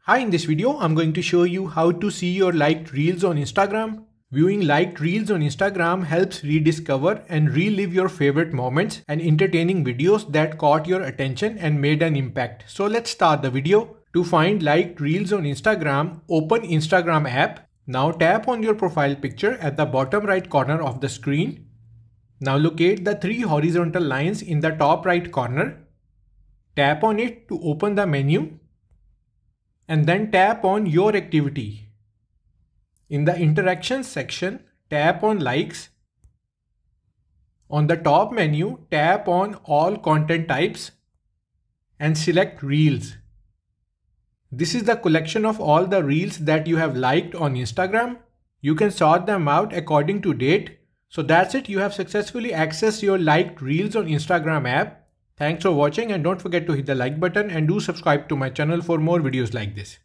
Hi, in this video, I'm going to show you how to see your liked reels on Instagram. Viewing liked reels on Instagram helps rediscover and relive your favorite moments and entertaining videos that caught your attention and made an impact. So let's start the video. To find liked reels on Instagram, open Instagram app. Now tap on your profile picture at the bottom right corner of the screen. Now locate the three horizontal lines in the top right corner. Tap on it to open the menu. And then tap on your activity. In the interactions section, tap on likes. On the top menu, tap on all content types and select reels. This is the collection of all the reels that you have liked on Instagram. You can sort them out according to date. So that's it, you have successfully accessed your liked reels on Instagram app. Thanks for watching and don't forget to hit the like button and do subscribe to my channel for more videos like this.